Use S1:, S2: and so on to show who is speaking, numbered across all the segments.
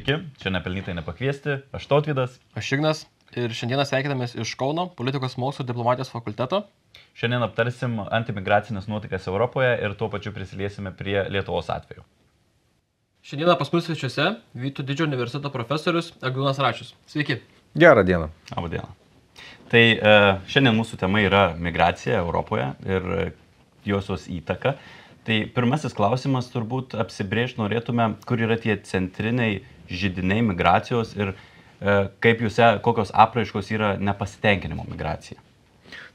S1: Sveiki, čia nepelnytai nepakviesti, aš Tautvydas.
S2: Aš Ignas ir šiandieną sveikinamės iš Kauno politikos mokslų ir diplomatijos fakulteto.
S1: Šiandien aptarsim antimigracinės nuotaikas Europoje ir tuo pačiu prisiliesime prie Lietuvos atveju.
S2: Šiandieną pas mus svečiuose Vytauto Didžiojo universiteto profesorius Egdūnas Račius. Sveiki.
S3: Gerą dieną.
S1: Labą dieną. Tai šiandien mūsų tema yra migracija Europoje ir josios įtaka. Tai pirmasis klausimas turbūt apsibrėžti norėtume, kur yra tie centriniai židiniai migracijos ir kokios apraiškos yra nepasitenkinimo migracija.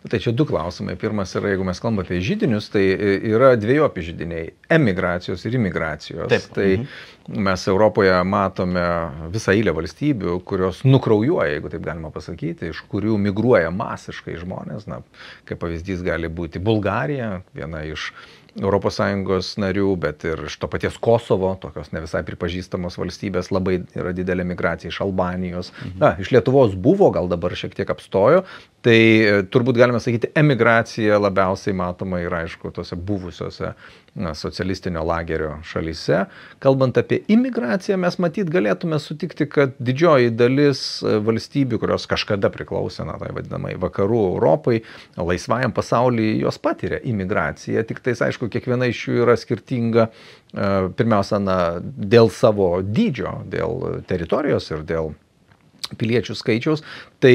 S3: Tai čia du klausimai. Pirmas yra, jeigu mes kalbame apie židinius, tai yra dviejopi židiniai - emigracijos ir imigracijos.
S1: Taip.
S3: Tai mes Europoje matome visą eilę valstybių, kurios nukraujuoja, jeigu taip galima pasakyti, iš kurių migruoja masiškai žmonės. Na, kaip pavyzdys gali būti Bulgarija, viena iš ES narių, bet ir iš to paties Kosovo, tokios ne visai pripažįstamos valstybės, labai yra didelė migracija iš Albanijos. Na, iš Lietuvos buvo, gal dabar šiek tiek apstojo. Tai turbūt galime sakyti, emigracija labiausiai matoma yra, aišku, tose buvusiose socialistinio lagerio šalyse. Kalbant apie imigraciją, mes matyt galėtume sutikti, kad didžioji dalis valstybių, kurios kažkada priklausė, tai vadinamai vakarų Europai, laisvajam pasaulyje, jos patiria imigraciją. Tik tais, aišku, kiekviena iš jų yra skirtinga, pirmiausia, dėl savo dydžio, dėl teritorijos ir dėl piliečių skaičiaus, tai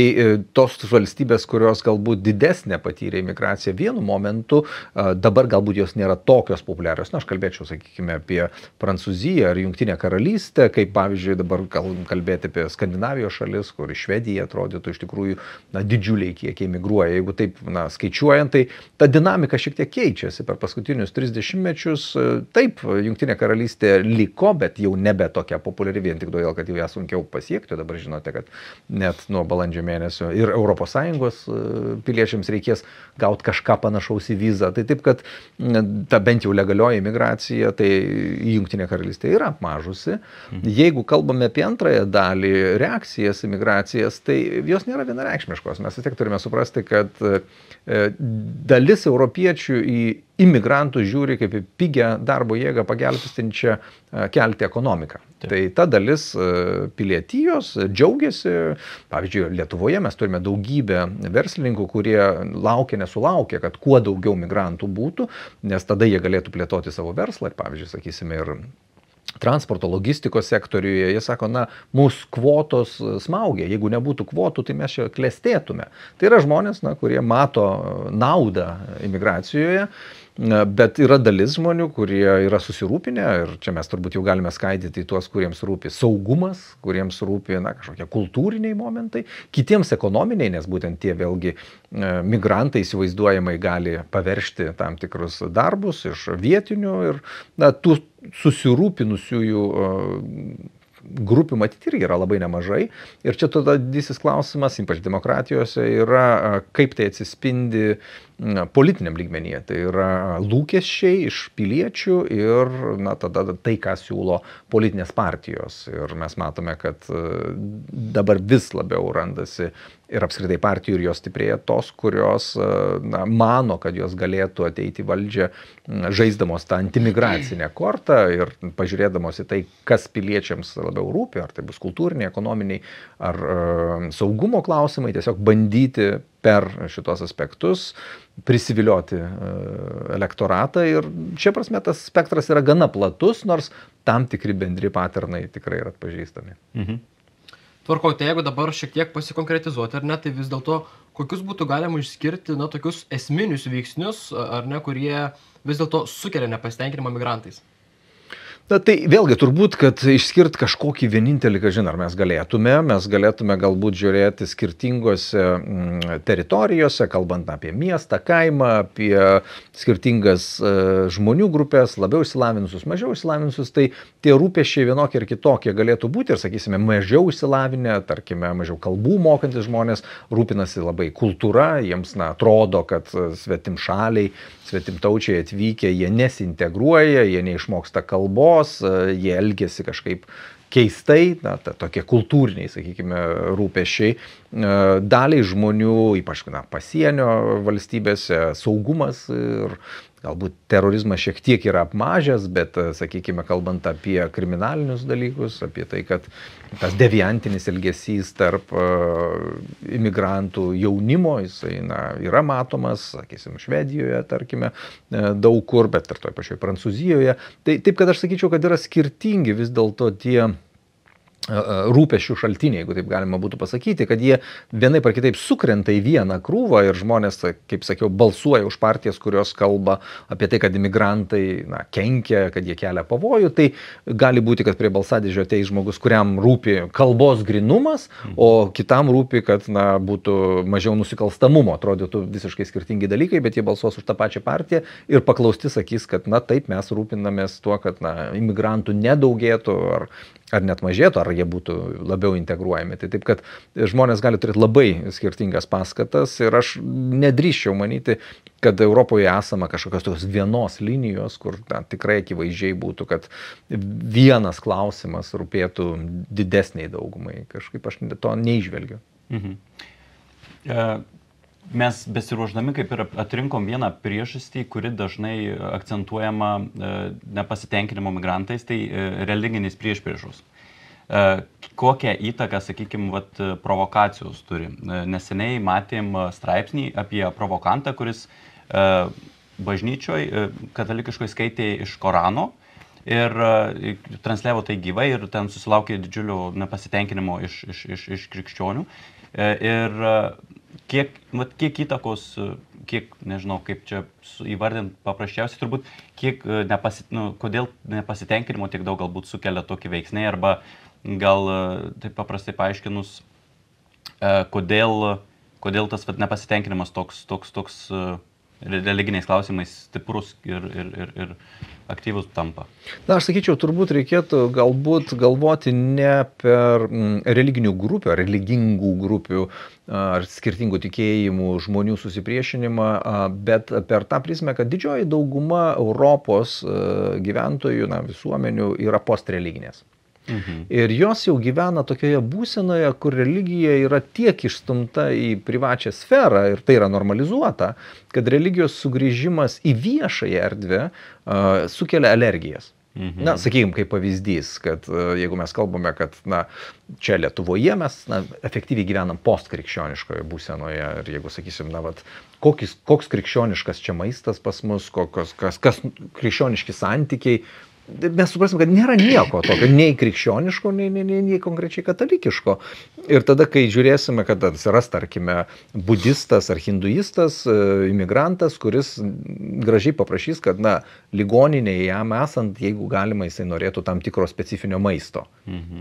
S3: tos valstybės, kurios galbūt didesnė patyrė imigraciją vienu momentu, dabar galbūt jos nėra tokios populiarios. Na, aš kalbėčiau, sakykime, apie Prancūziją ar Jungtinę karalystę, kaip pavyzdžiui dabar kalbėti apie Skandinavijos šalis, kur Švedija atrodytų iš tikrųjų didžiuliai kiekiai migruoja. Jeigu taip skaičiuojant, tai ta dinamika šiek tiek keičiasi per paskutinius 30 mečius. Taip, Jungtinė karalystė liko, bet jau nebe tokia populiari vien tik todėl, kad jau ją sunkiau pasiekti. Dabar žinote, kad net nuo balandžio mėnesio ir ES piliečiams reikės gauti kažką panašaus į vizą. Tai taip, kad ta bent jau legalioji imigracija, tai Jungtinė karalystė yra apmažusi. Jeigu kalbame apie antrąją dalį, reakcijas, imigracijas, tai jos nėra vienareikšmiškos. Mes vis tiek turime suprasti, kad dalis europiečių į imigrantų žiūri kaip į pigią darbo jėgą pagelbstinčią kelti ekonomiką. Taip. Tai ta dalis pilietijos džiaugiasi. Pavyzdžiui, Lietuvoje mes turime daugybę verslininkų, kurie nesulaukia, kad kuo daugiau migrantų būtų, nes tada jie galėtų plėtoti savo verslą ir, pavyzdžiui, sakysime, ir transporto, logistikos sektoriuje. Jie sako, mūsų kvotos smaugia. Jeigu nebūtų kvotų, tai mes čia klestėtume. Tai yra žmonės, kurie mato naudą imigracijoje, bet yra dalis žmonių, kurie yra susirūpinę ir čia mes turbūt jau galime skaidyti į tuos, kuriems rūpi saugumas, kuriems rūpi kažkokie kultūriniai momentai, kitiems ekonominiai, nes būtent tie vėlgi migrantai įsivaizduojamai gali paveržti tam tikrus darbus iš vietinių ir tų susirūpinusiųjų grupių matyti irgi yra labai nemažai. Ir čia tada didysis klausimas, ypač demokratijose, yra kaip tai atsispindi politiniam lygmenyje. Tai yra lūkesčiai iš piliečių ir tada tai, ką siūlo politinės partijos. Ir mes matome, kad dabar vis labiau randasi ir apskritai partijų ir jos stiprėja tos, kurios mano, kad jos galėtų ateiti į valdžią žaisdamos tą antimigracinę kortą ir pažiūrėdamos į tai, kas piliečiams labiau rūpi, ar tai bus kultūriniai, ekonominiai ar saugumo klausimai, tiesiog bandyti per šitos aspektus prisivilioti elektoratą. Ir šia prasme tas spektras yra gana platus, nors tam tikri bendri paternai tikrai yra atpažįstami.
S2: Tvarkau, tai jeigu dabar šiek tiek pasikonkretizduoti, ar ne, tai vis dėlto kokius būtų galima išskirti tokius esminius veiksnius, ar ne, kurie vis dėlto sukelia nepasitenkinimą migrantais?
S3: Tai vėlgi turbūt, kad išskirti kažkokį vienintelį, ar mes galėtume galbūt žiūrėti skirtingose teritorijose, kalbant apie miestą, kaimą, apie skirtingas žmonių grupės, labiau išsilavinusius, mažiau išsilavinusius, tai tie rūpesčiai vienokie ir kitokie galėtų būti ir, sakysime, mažiau išsilavinę, tarkime, mažiau kalbų mokantis žmonės rūpinasi labai kultūra, jiems atrodo, kad svetimšaliai, svetimtaučiai atvykę, jie nesintegruoja, jie neišmoksta kalbos, jie elgiasi kažkaip keistai, tokie kultūriniai, sakykime, rūpesčiai. Daliai žmonių, ypač pasienio valstybėse, saugumas ir galbūt terorizmas šiek tiek yra apmažęs, bet, sakykime, kalbant apie kriminalinius dalykus, apie tai, kad tas deviantinis elgesys tarp imigrantų jaunimo, jisai yra matomas, sakysim, Švedijoje, tarkime, daug kur, bet ir toje pačioje Prancūzijoje. Tai taip, kad aš sakyčiau, kad yra skirtingi vis dėlto tie rūpesčių šaltiniai, jeigu taip galima būtų pasakyti, kad jie vienaip ar kitaip sukrenta į vieną krūvą ir žmonės, kaip sakiau, balsuoja už partijas, kurios kalba apie tai, kad imigrantai kenkia, kad jie kelia pavojų. Tai gali būti, kad prie balsadėžio ateis žmogus, kuriam rūpi kalbos grinumas, o kitam rūpi, kad būtų mažiau nusikalstamumo. Atrodytų visiškai skirtingi dalykai, bet jie balsuos už tą pačią partiją ir paklausti sakys, kad taip mes rūpinamės tuo, kad imigrantų nedaugėtų ar net mažėtų, ar jie būtų labiau integruojami. Tai taip, kad žmonės gali turėti labai skirtingas paskatas ir aš nedrįsčiau manyti, kad Europoje esama kažkokios tokios vienos linijos, kur tikrai akivaizdžiai būtų, kad vienas klausimas rūpėtų didesniai daugumai. Kažkaip aš to neižvelgiu.
S1: Mes besiruošdami kaip ir atrinkom vieną priežastį, kuri dažnai akcentuojama nepasitenkinimo migrantais, tai religinis priešpriešos. Kokią įtaką, sakykime, provokacijos turi. Neseniai matėm straipsnį apie provokantą, kuris bažnyčioje katalikiškai skaitė iš Korano ir transliavo tai gyvai ir ten susilaukė didžiulio nepasitenkinimo iš krikščionių. Ir kiek įtakos, nežinau, kaip čia įvardinti paprasčiausiai, turbūt, kodėl nepasitenkinimo tiek daug galbūt sukelia tokį veiksniai, arba gal taip paprastai paaiškinus, kodėl tas nepasitenkinimas toks religiniais klausimais stiprus ir aktyvus tampa.
S3: Aš sakyčiau, turbūt reikėtų galbūt galvoti ne per religinių grupių, ar religingų grupių, ar skirtingų tikėjimų žmonių susipriešinimą, bet per tą prizmę, kad didžioji dauguma Europos gyventojų, visuomenių yra postreliginės. Ir jos jau gyvena tokioje būsenoje, kur religija yra tiek išstumta į privačią sferą ir tai yra normalizuota, kad religijos sugrįžimas į viešąją erdvę sukelia alergijas. Sakykime, kaip pavyzdys, kad jeigu mes kalbame, kad čia Lietuvoje mes efektyviai gyvenam postkrikščioniškoje būsenoje ir jeigu sakysim, koks krikščioniškas čia maistas pas mus, kas krikščioniški santykiai, mes suprasim, kad nėra nieko tokio, nei krikščioniško, nei konkrečiai katalikiško. Ir tada, kai žiūrėsime, kad atsiras, tarkime, budistas ar hinduistas, imigrantas, kuris gražiai paprašys, kad, ligoninėje jam esant, jeigu galima, jisai norėtų tam tikro specifinio maisto.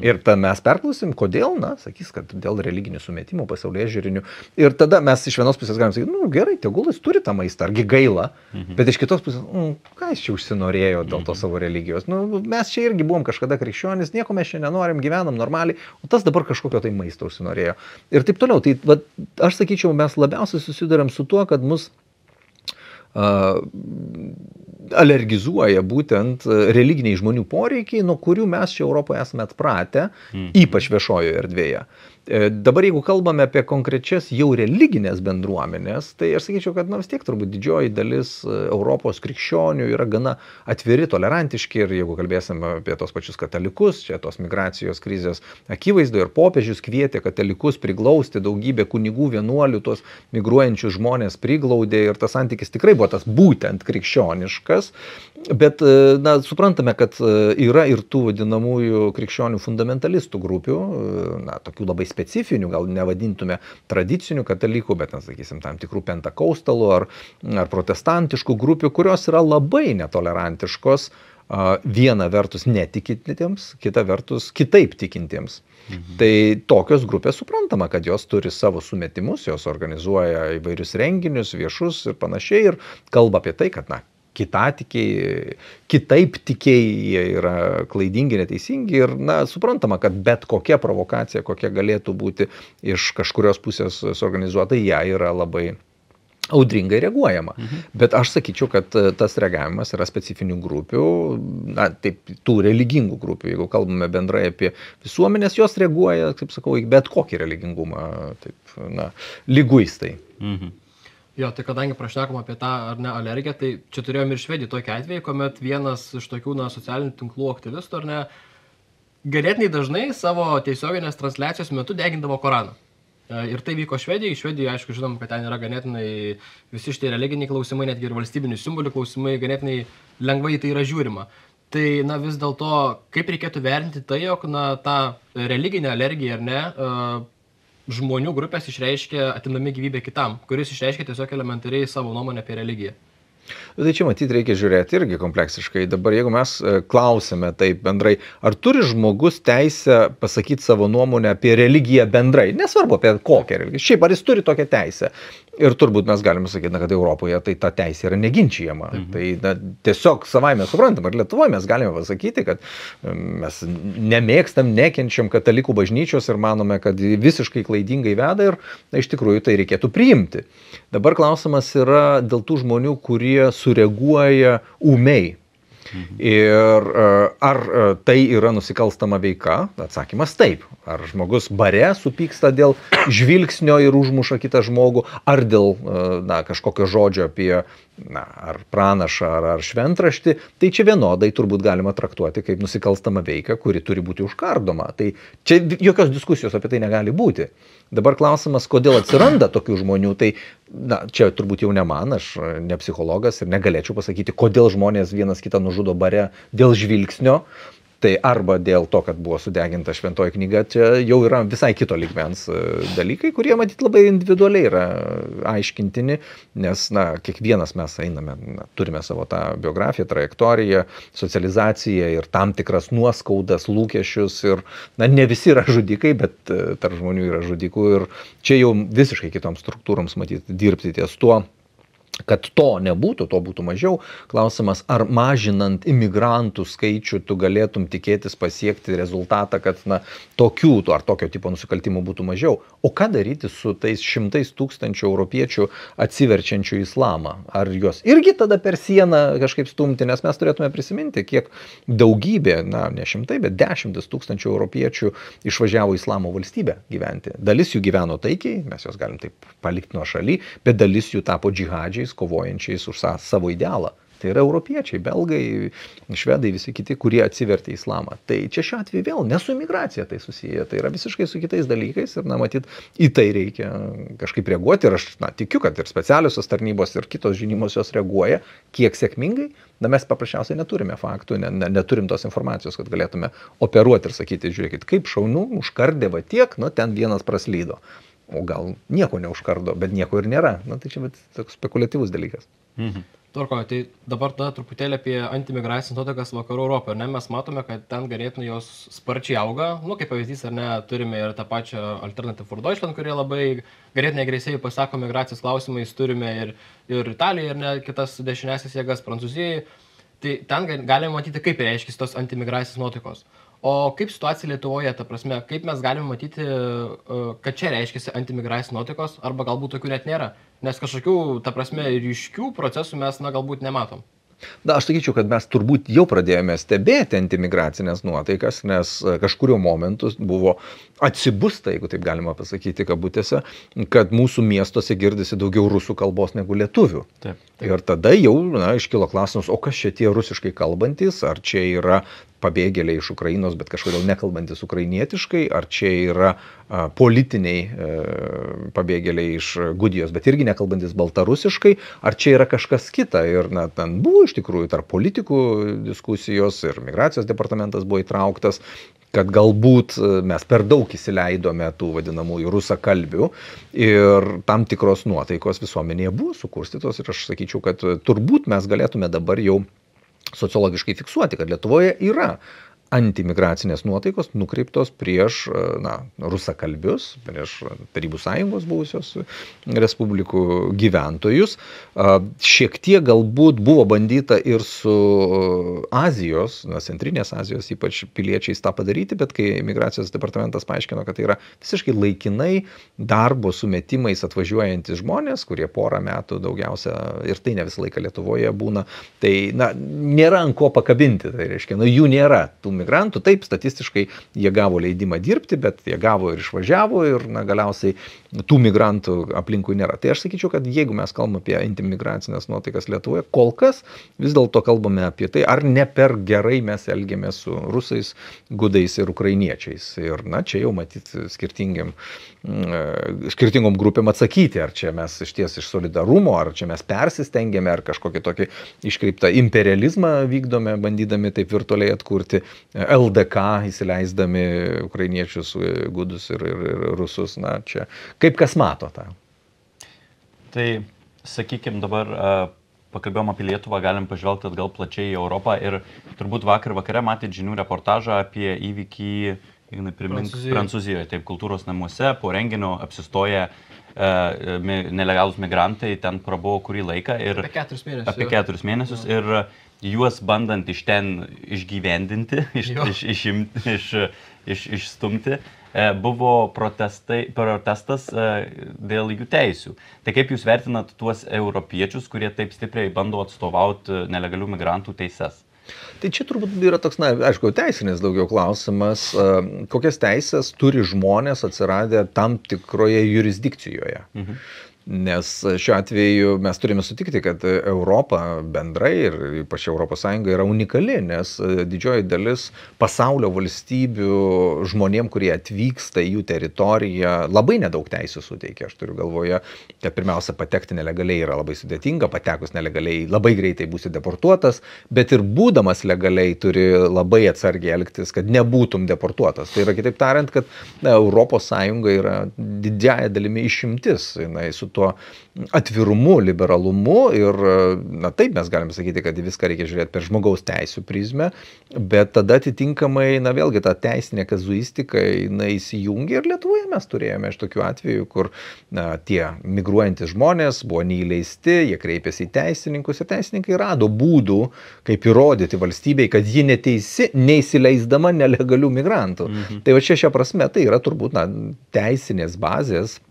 S3: Ir tada mes perklausim, kodėl, sakys, kad dėl religinių sumetimų, pasaulėžiūrinių. Ir tada mes iš vienos pusės galim sakyti, gerai, tegul jis turi tą maistą, argi gaila, bet iš kitos pusės, ką jis čia užsinorėjo dėl to savo religijos. Mes čia irgi buvom kažkada krikščionys, nieko mes čia nenorim, gyvenam normaliai, o tas dabar kažkokio tai maisto užsinorėjo. Ir taip toliau. Tai aš sakyčiau, mes labiausiai susiduriam su tuo, kad mus alergizuoja būtent religiniai žmonių poreikiai, nuo kurių mes čia Europoje esame atpratę, ypač viešojoje erdvėje. Dabar jeigu kalbame apie konkrečias jau religinės bendruomenės, tai aš sakyčiau, kad vis tiek turbūt didžioji dalis Europos krikščionių yra gana atviri, tolerantiški ir jeigu kalbėsime apie tos pačius katalikus, čia tos migracijos krizės akivaizdu ir popiežius kvietė katalikus priglausti, daugybė kunigų, vienuolių, tos migruojančius žmonės priglaudė ir tas santykis tikrai buvo tas būtent krikščioniškas, bet suprantame, kad yra ir tų vadinamųjų krikščionių fundamentalistų grupių, tokių labai specifinių, gal nevadintume tradicinių katalikų, bet, sakysim, tam tikrų pentakoustalų ar protestantiškų grupių, kurios yra labai netolerantiškos viena vertus netikintiems, kita vertus kitaip tikintiems. Tai tokios grupės suprantama, kad jos turi savo sumetimus, jos organizuoja įvairius renginius, viešus ir panašiai ir kalba apie tai, kad, kitaip tikėjai yra klaidingi, neteisingi ir, suprantama, kad bet kokia provokacija, kokia galėtų būti iš kažkurios pusės suorganizuota, ją yra labai audringai reaguojama. Bet aš sakyčiau, kad tas reagavimas yra specifinių grupių, tų religingų grupių, jeigu kalbame bendrai apie visuomenės, jos reaguoja, kaip sakau, į bet kokį religingumą, liguistai.
S2: Jo, tai kadangi prašnekom apie tą ar ne alergiją, tai čia turėjom ir Švediją tokį atvejį, kuomet vienas iš tokių socialinių tinklų aktyvistų ar ne ganėtinai dažnai savo tiesioginės transliacijos metu degindavo Koraną. Ir tai vyko Švedijoje. Švedijoje, aišku, žinom, kad ten yra ganėtinai visi šitie religiniai klausimai, netgi ir valstybinių simbolių klausimai, ganėtinai lengvai tai yra žiūrima. Tai, na, vis dėlto, kaip reikėtų vertinti tai, jog, na, tą religinę alergiją, ar ne, žmonių grupės išreiškia atimdami gyvybę kitam, kuris išreiškia tiesiog elementariai savo nuomonę apie religiją.
S3: Tai čia matyti reikia žiūrėti irgi kompleksiškai. Dabar jeigu mes klausime taip bendrai, ar turi žmogus teisę pasakyti savo nuomonę apie religiją bendrai, nesvarbu apie kokią religiją, šiaip ar jis turi tokią teisę. Ir turbūt mes galime sakyti, kad Europoje tai ta teisė yra neginčijama. Tai tiesiog savaime suprantam, ir Lietuvoje mes galime pasakyti, kad mes nemėgstam, nekenčiam katalikų bažnyčios ir manome, kad visiškai klaidingai veda ir iš tikrųjų tai reikėtų priimti. Dabar klausimas yra dėl tų žmonių, kurie sureaguoja ūmiai. Ir ar tai yra nusikalstama veika? Atsakymas taip. Ar žmogus bare supyksta dėl žvilgsnio ir užmuša kitą žmogų, ar dėl kažkokio žodžio apie ar pranašą, ar šventraštį, tai čia vienodai turbūt galima traktuoti kaip nusikalstama veika, kuri turi būti užkardoma. Tai čia jokios diskusijos apie tai negali būti. Dabar klausimas, kodėl atsiranda tokių žmonių, tai čia turbūt jau ne man, aš ne psichologas ir negalėčiau pasakyti, kodėl žmonės vienas kitą nužudo bare dėl žvilgsnio. Tai arba dėl to, kad buvo sudeginta šventoji knyga, čia jau yra visai kito lygmens dalykai, kurie matyt labai individualiai yra aiškintini, nes kiekvienas mes einame, turime savo tą biografiją, trajektoriją, socializaciją ir tam tikras nuoskaudas, lūkesčius ir ne visi yra žudikai, bet tarp žmonių yra žudikų ir čia jau visiškai kitoms struktūroms matyt dirbti ties tuo. Kad to nebūtų, to būtų mažiau. Klausimas, ar mažinant imigrantų skaičių tu galėtum tikėtis pasiekti rezultatą, kad tokių ar tokio tipo nusikaltimų būtų mažiau. O ką daryti su tais 100 000 europiečių atsiverčiančių islamą? Ar juos irgi tada per sieną kažkaip stumti? Nes mes turėtume prisiminti, kiek daugybė, ne 100, bet 10 000 europiečių išvažiavo į islamo valstybę gyventi. Dalis jų gyveno taikiai, mes juos galim taip palikti nuo šaly, bet dalis jų tapo džihadžiais, kovojančiais už savo idealą. Tai yra europiečiai, belgai, švedai, visi kiti, kurie atsivertė islamą. Tai čia šiuo atveju vėl ne su imigracija tai susiję, tai yra visiškai su kitais dalykais ir matyt, į tai reikia kažkaip reaguoti ir aš tikiu, kad ir specialiosios tarnybos ir kitos žinimosios reaguoja, kiek sėkmingai, mes paprasčiausiai neturime faktų, neturim tos informacijos, kad galėtume operuoti ir sakyti, žiūrėkit, kaip šaunu, užkardė va tiek, ten vienas praslydo. O gal nieko neužkardo, bet nieko ir nėra. Tai čia toks spekuliatyvus dalykas.
S2: Tvarko, tai dabar truputėlį apie antimigracinės nuotaikas vakarų Europoje. Mes matome, kad ten ganėtinai jos sparčiai auga. Kaip pavyzdys, turime ir tą pačią Alternative for Deutschland, kurie labai ganėtinai agresyviai pasako migracijos klausimais. Turime ir Italiją, ir kitas dešinėsias jėgas Prancūzijoje. Tai ten galime matyti, kaip reiškia tos antimigracinės nuotaikos. O kaip situacija Lietuvoje, ta prasme, kaip mes galime matyti, kad čia reiškiasi antimigracinės nuotaikos, arba galbūt tokių net nėra, nes kažkokių, ta prasme, ryškių procesų mes, galbūt nematom.
S3: Aš sakyčiau, kad mes turbūt jau pradėjome stebėti antimigracinės nuotaikas, nes kažkurio momentu buvo atsibusta, jeigu taip galima pasakyti kabutėse, kad mūsų miestuose girdisi daugiau rusų kalbos negu lietuvių.
S1: Taip.
S3: Ir tada jau iškilo klausimas, o kas čia tie rusiškai kalbantys, ar čia yra pabėgėliai iš Ukrainos, bet kažkodėl nekalbantis ukrainietiškai, ar čia yra politiniai pabėgėliai iš Gudijos, bet irgi nekalbantis baltarusiškai, ar čia yra kažkas kita. Ir ten buvo iš tikrųjų tarp politikų diskusijos ir migracijos departamentas buvo įtrauktas, kad galbūt mes per daug įsileidome tų vadinamųjų rusakalbių ir tam tikros nuotaikos visuomenėje buvo sukurstytos ir aš sakyčiau, kad turbūt mes galėtume dabar jau sociologiškai fiksuoti, kad Lietuvoje yra antimigracinės nuotaikos nukreiptos prieš rusakalbius, prieš Tarybų Sąjungos buvusios respublikų gyventojus. Šiek tiek galbūt buvo bandyta ir su Azijos, Centrinės Azijos ypač piliečiais tą padaryti, bet kai migracijos departamentas paaiškino, kad tai yra visiškai laikinai darbo sumetimais atvažiuojantis žmonės, kurie porą metų daugiausia ir tai ne visą laiką Lietuvoje būna, tai nėra ant ko pakabinti, tai reiškia, jų nėra tų migrantų, taip, statistiškai jie gavo leidimą dirbti, bet jie gavo ir išvažiavo ir galiausiai tų migrantų aplinkui nėra. Tai aš sakyčiau, kad jeigu mes kalbame apie antimigracinės nuotaikas Lietuvoje, kol kas vis dėlto kalbame apie tai, ar ne per gerai mes elgiamės su rusais, gudais ir ukrainiečiais. Ir čia jau matyti skirtingom grupėm atsakyti, ar čia mes iš solidarumo, ar čia mes persistengėme, ar kažkokį tokį iškreiptą imperializmą vykdome, bandydami taip virtualiai atkurti LDK, įsileisdami ukrainiečius, gudus ir rusus. Čia kaip kas mato tą.
S1: Tai, sakykime, dabar pakalbėjom apie Lietuvą, galim pažvelgti atgal plačiai į Europą ir turbūt vakare matėt žinių reportažą apie įvykį, Prancūzijoje, taip, kultūros namuose, po renginio apsistoję nelegalūs migrantai, ten prabuvo kurį laiką ir
S2: apie 4
S1: mėnesius ir juos bandant iš ten išgyvendinti, išstumti, buvo protestas dėl jų teisių. Tai kaip jūs vertinat tuos europiečius, kurie taip stipriai bando atstovauti nelegalių migrantų teises?
S3: Tai čia turbūt yra toks, aišku, teisinis daugiau klausimas, kokias teisės turi žmonės atsiradę tam tikroje jurisdikcijoje. Nes šiuo atveju mes turime sutikti, kad Europa bendrai ir ypač ES yra unikali, nes didžioji dalis pasaulio valstybių žmonėm, kurie atvyksta į jų teritoriją, labai nedaug teisų suteikia. Aš turiu galvoje, kad pirmiausia, patekti nelegaliai yra labai sudėtinga, patekus nelegaliai labai greitai būsi deportuotas, bet ir būdamas legaliai turi labai atsargiai elgtis, kad nebūtum deportuotas. Tai yra, kitaip tariant, kad ES yra didžiąja dalimi išimtis, su tuo atvirumu, liberalumu ir, taip mes galime sakyti, kad viską reikia žiūrėti per žmogaus teisų prizmę, bet tada atitinkamai, vėlgi ta teisinė kazuistika, įsijungia ir Lietuvoje mes turėjome iš tokių atvejų, kur tie migruojantis žmonės buvo neįleisti, jie kreipėsi į teisininkus ir teisininkai rado būdų, kaip įrodyti valstybei, kad ji neteisi, neįsileisdama nelegalių migrantų. Tai va čia šia prasme tai yra turbūt teisinės bazės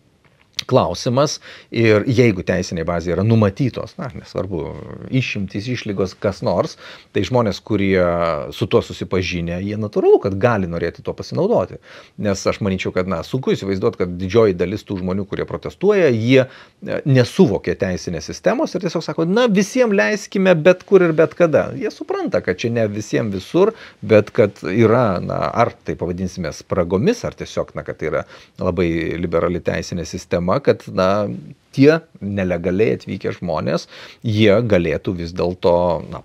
S3: klausimas ir jeigu teisinė bazė yra numatytos, nesvarbu, išimtys, išlygos, kas nors, tai žmonės, kurie su tuo susipažinę, jie natūralu, kad gali norėti to pasinaudoti. Nes aš manyčiau, kad sunku įsivaizduoti, kad didžioji dalis tų žmonių, kurie protestuoja, jie nesuvokia teisinės sistemos ir tiesiog sako, visiems leiskime bet kur ir bet kada. Jie supranta, kad čia ne visiems visur, bet kad yra, ar tai pavadinsime spragomis, ar tiesiog, kad tai yra labai liberali teisinė sistema, kad tie nelegaliai atvykę žmonės, jie galėtų vis dėlto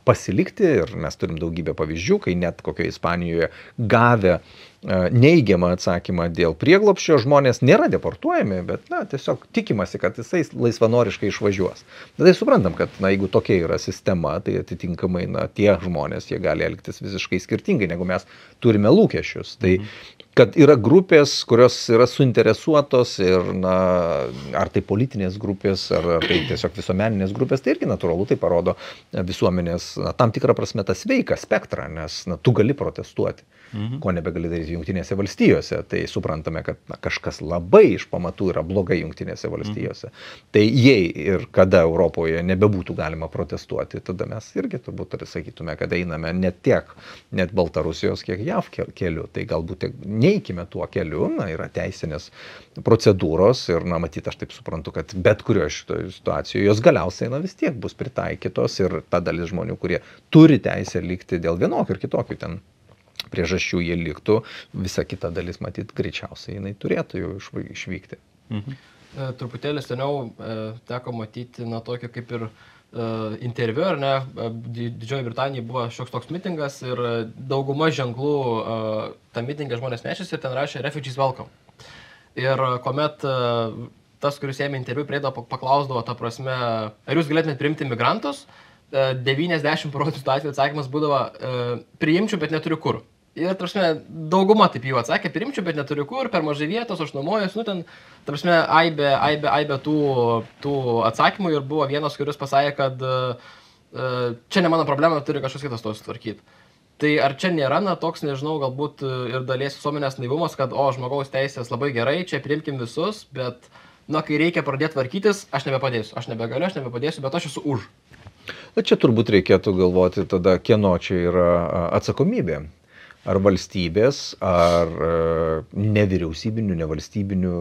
S3: pasilikti ir mes turim daugybę pavyzdžių, kai net kokioje Ispanijoje gavę neigiamą atsakymą dėl prieglobsčio žmonės nėra deportuojami, bet tiesiog tikimasi, kad jisai laisvanoriškai išvažiuos. Tai suprantam, kad jeigu tokia yra sistema, tai atitinkamai tie žmonės, jie gali elgtis visiškai skirtingai, negu mes turime lūkesčius. Tai kad yra grupės, kurios yra suinteresuotos ir, ar tai politinės grupės, ar tai tiesiog visuomeninės grupės, tai irgi natūralu, tai parodo visuomenės tam tikrą prasme tą sveiką spektrą, nes tu gali protestuoti, ko nebegali daryti Jungtinėse valstijose. Tai suprantame, kad kažkas labai iš pamatų yra blogai Jungtinėse valstijose. Tai jei ir kada Europoje nebebūtų galima protestuoti, tada mes irgi turbūt sakytume, kad einame net Baltarusijos, kiek JAV keliu. Tai galbūt neikime tuo keliu, yra teisinės procedūros ir, matyt, aš taip suprantu, kad bet kurioje šitoje situacijoje jos galiausiai vis tiek bus pritaikytos ir ta dalis žmonių, kurie turi teisę likti dėl vienokių ir kitokių ten priežasčių jie liktų, visa kita dalis, matyt, greičiausiai jinai turėtų jau išvykti.
S2: Truputėlį seniau teko matyti, tokį kaip ir interviu, ar ne, Didžioji Britanija buvo šioks toks mitingas ir dauguma ženklų tą mitingą žmonės nešėsi ir ten rašė Refugees Welcome. Ir kuomet tas, kuris ėmė interviu, prieidavo paklausdavo, ta prasme, ar jūs galėtumėte priimti migrantus, 90% atveju atsakymas būdavo priimčiau, bet neturiu kur. Ir, prasme, dauguma taip jau atsakė, priimčiau, bet neturiu kur, per mažai vietos, aš nuomojuos, ten, prasme, aibė tų atsakymų ir buvo vienas, kuris pasakė, kad čia ne mano problema, turi kažkas kitas to sutvarkyti. Tai ar čia nėra, toks, nežinau, galbūt ir dalies visuomenės naivumas, kad, žmogaus teisės labai gerai, čia priimkim visus, bet, kai reikia pradėti tvarkytis, aš nebepadėsiu, aš nebegaliu, aš nebepadėsiu, bet aš esu už.
S3: Čia turbūt reikėtų galvoti tada, kieno čia yra atsakomybė. ar valstybės, ar nevyriausybinių, nevalstybinių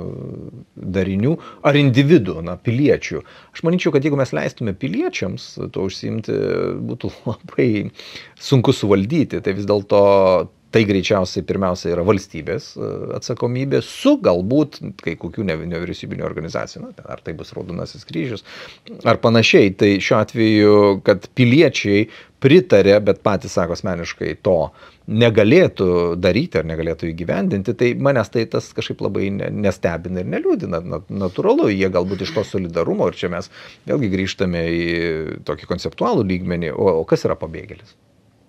S3: darinių, ar individų, piliečių. Aš manyčiau, kad jeigu mes leistume piliečiams to užsiimti, būtų labai sunku suvaldyti. Tai vis dėlto tai greičiausiai pirmiausia yra valstybės atsakomybė su galbūt kai kokių nevyriausybinių organizacijų, ar tai bus Raudonasis kryžius, ar panašiai. Tai šiuo atveju, kad piliečiai pritarė, bet patys sako asmeniškai to negalėtų daryti ar negalėtų įgyvendinti, tai manęs tai tas kažkaip labai nestebina ir neliūdina. Natūralu, jie galbūt iš to solidarumo, ir čia mes vėlgi grįžtame į tokį konceptualų lygmenį, o kas yra pabėgėlis?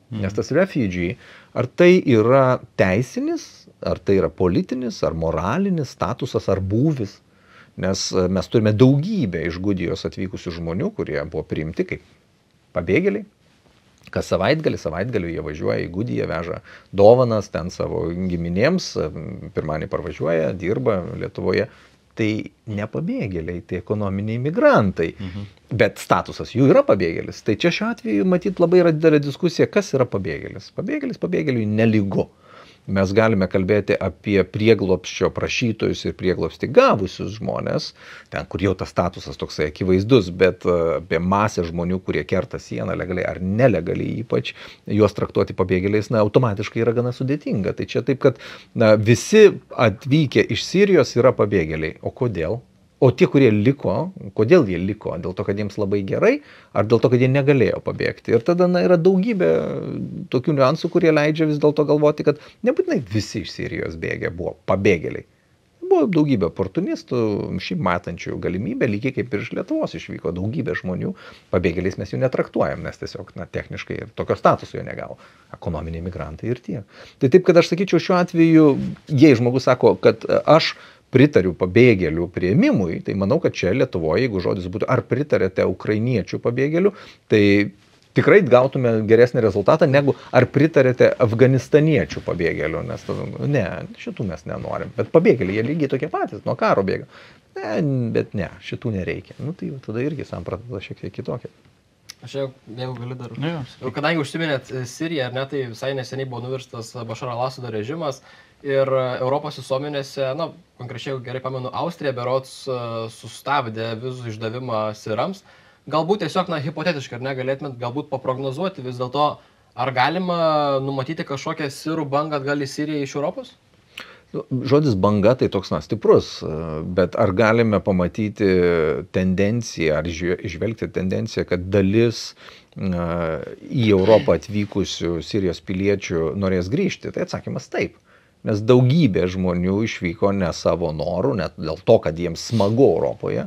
S3: Nes tas refugee, ar tai yra teisinis, ar tai yra politinis, ar moralinis statusas, ar būvis? Nes mes turime daugybę iš Gudijos atvykusių žmonių, kurie buvo priimti kaip pabėgėliai. Kas savaitgalį jie važiuoja į Gudiją, veža dovanas ten savo giminėms, pirmadienį parvažiuoja, dirba Lietuvoje. Tai ne pabėgėliai, tai ekonominiai migrantai. Bet statusas jų yra pabėgėlis. Tai čia šiuo atveju matyt labai yra didelė diskusija, kas yra pabėgėlis. Pabėgėliui nelygu. Mes galime kalbėti apie prieglobsčio prašytojus ir prieglobstį gavusius žmonės, ten kur jau tas statusas toksai akivaizdus, bet apie masę žmonių, kurie kerta sieną legaliai ar nelegaliai, ypač juos traktuoti pabėgėliais, automatiškai yra gana sudėtinga. Tai čia taip, kad visi atvykę iš Sirijos yra pabėgėliai. O kodėl? O tie, kurie liko, kodėl jie liko? Dėl to, kad jiems labai gerai, ar dėl to, kad jie negalėjo pabėgti? Ir tada yra daugybė tokių niuansų, kurie leidžia vis dėlto galvoti, kad nebūtinai visi iš Sirijos bėgė buvo pabėgėliai. Buvo daugybė oportunistų, šiaip matančių galimybę, lygiai kaip ir iš Lietuvos išvyko daugybė žmonių. Pabėgėliais mes jų netraktuojam, nes tiesiog techniškai tokio statuso jie negavo. Ekonominiai migrantai ir tiek. Tai taip, kad aš sakyčiau, šiuo atveju, jei žmogus sako, kad aš pritariu pabėgėlių priėmimui, tai manau, kad čia Lietuvoje, jeigu žodis būtų, ar pritarėte ukrainiečių pabėgėlių, tai tikrai gautume geresnį rezultatą, negu ar pritarėte afganistaniečių pabėgėlių, nes ne, šitų mes nenorim. Bet pabėgėliai, jie lygiai tokie patys, nuo karo bėga. Bet ne, šitų nereikia. Tai tada irgi samprata šiek tiek kitokia.
S2: Aš jeigu gali dar. Jau kadangi užsiminėt Siriją, ar ne, tai visai neseniai buvo nuvirstas Bašar al-Asado režimas ir Europos visuomenėse, konkrečiai, gerai pamenu, Austrija berods sustabdė vizų išdavimą sirams. Galbūt tiesiog, hipotetiškai, ar negalėtumėt galbūt paprognozuoti vis dėlto, ar galima numatyti kažkokią sirų bangą atgal į Siriją iš Europos?
S3: Žodis banga tai toks stiprus, bet ar galime pamatyti tendenciją, ar išvelgti tendenciją, kad dalis į Europą atvykusių Sirijos piliečių norės grįžti? Tai atsakymas taip. Nes daugybė žmonių išvyko ne savo norų, net dėl to, kad jiems smagu Europoje.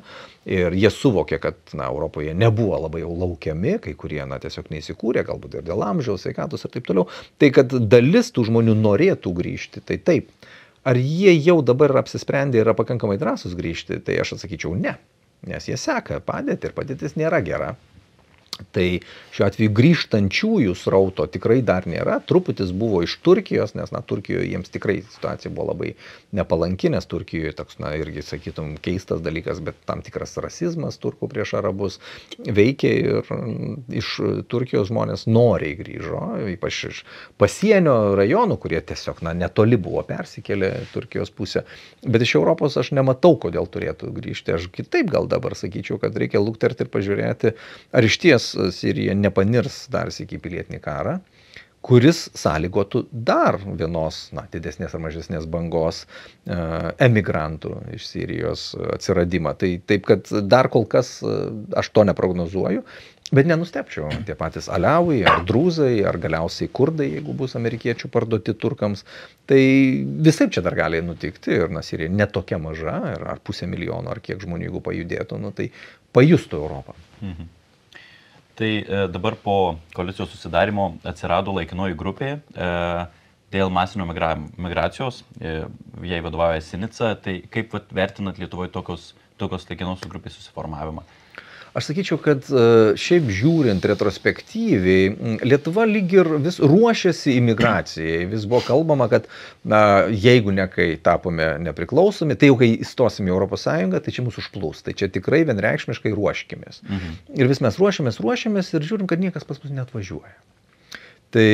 S3: Ir jie suvokė, kad Europoje nebuvo labai jau laukiami, kai kurie tiesiog neįsikūrė, galbūt ir dėl amžiaus, sveikatos ir taip toliau. Tai kad dalis tų žmonių norėtų grįžti, tai taip. Ar jie jau dabar yra apsisprendę ir yra pakankamai drąsūs grįžti, tai aš atsakyčiau ne. Nes jie seka padėtį ir padėtis nėra gera. Tai šiuo atveju grįžtančiųjų srauto tikrai dar nėra. Truputis buvo iš Turkijos, nes Turkijoje jiems tikrai situacija buvo labai nepalanki, nes Turkijoje toks, irgi sakytum, keistas dalykas, bet tam tikras rasizmas turkų prieš arabus veikia ir iš Turkijos žmonės noriai grįžo, ypač iš pasienio rajonų, kurie tiesiog netoli buvo persikėlę Turkijos pusę. Bet iš Europos aš nematau, kodėl turėtų grįžti. Aš kitaip gal dabar sakyčiau, kad reikia lukterti ir pažiūrėti, ar iš ties Sirija nepanirs dar sykį pilietinį karą, kuris sąlygotų dar vienos didesnės ar mažesnės bangos emigrantų iš Sirijos atsiradimą. Tai taip, kad dar kol kas aš to neprognozuoju, bet nenustepčiau. Tie patys aliavai, ar drūzai, ar galiausiai kurdai, jeigu bus amerikiečių parduoti turkams, tai visaip čia dar gali nutikti. Ir Sirija netokia maža, ar 500 000, ar kiek žmonių, jeigu pajudėtų, tai pajustų Europą.
S1: Tai dabar po koalicijos susidarimo atsirado laikinoji grupė dėl masinio migracijos, jai vadovauja Sinica. Tai kaip vertinat Lietuvoje tokios laikinos grupės susiformavimą?
S3: Aš sakyčiau, kad šiaip žiūrint retrospektyviai, Lietuva lyg ir vis ruošiasi imigracijai. Vis buvo kalbama, kad jeigu ne kai tapome nepriklausomi, tai jau kai įstosime į Europos Sąjungą, tai čia mūsų užplūs. Tai čia tikrai vienreikšmiškai ruoškimės. Ir vis mes ruošiamės ir žiūrim, kad niekas pas mus neatvažiuoja. Tai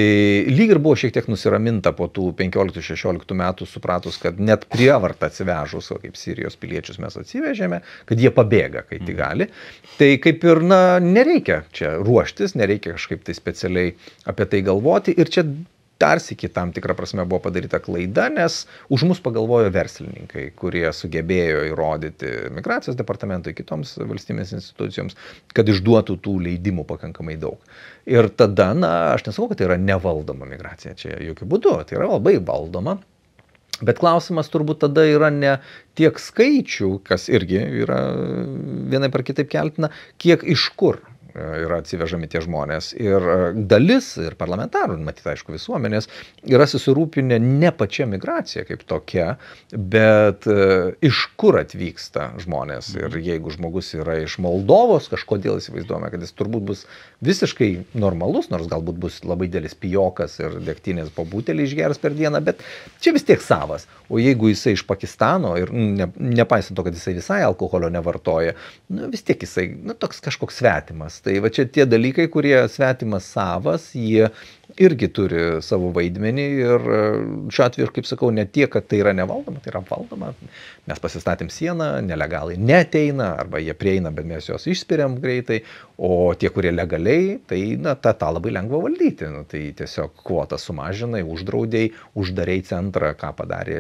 S3: lyg ir buvo šiek tiek nusiraminta po tų 15-16 metų, supratus, kad net prievartą atsivežus, kaip Sirijos piliečius mes atsivežėme, kad jie pabėga, kai tik gali. Tai kaip ir, nereikia čia ruoštis, nereikia kažkaip tai specialiai apie tai galvoti. Ir čia dar sykį tam tikrą prasme buvo padaryta klaida, nes už mus pagalvojo verslininkai, kurie sugebėjo įrodyti migracijos departamentui, kitoms valstybės institucijoms, kad išduotų tų leidimų pakankamai daug. Ir tada, aš nesakau, kad tai yra nevaldoma migracija, čia jokių būdų, tai yra labai valdoma. Bet klausimas turbūt tada yra ne tiek skaičių, kas irgi yra vienai par kitaip keltina, kiek iš kur yra atsivežami tie žmonės. Ir dalis, ir parlamentarų, matyt, aišku, visuomenės, yra susirūpinę ne pačia migracija kaip tokia, bet iš kur atvyksta žmonės. Ir jeigu žmogus yra iš Moldovos, kažkodėl įsivaizduojame, kad jis turbūt bus visiškai normalus, nors galbūt bus labai didelis pijokas ir degtinės po butelį išgers per dieną, bet čia vis tiek savas. O jeigu jisai iš Pakistano ir nepaisant to, kad jisai visai alkoholio nevartoja, vis tiek jisai toks kažkoks svetimas. Tai va čia tie dalykai, kurie svetimas savas, jie irgi turi savo vaidmenį ir šiuo atveju, kaip sakau, ne tiek, kad tai yra nevaldoma, tai yra valdoma. Mes pasistatėm sieną, nelegalai neateina, arba jie prieina, bet mes juos išspiriam greitai, o tie, kurie legaliai, tai tą labai lengva valdyti. Tai tiesiog kvotą sumažinai, uždraudėjai, uždarei centrą, ką padarė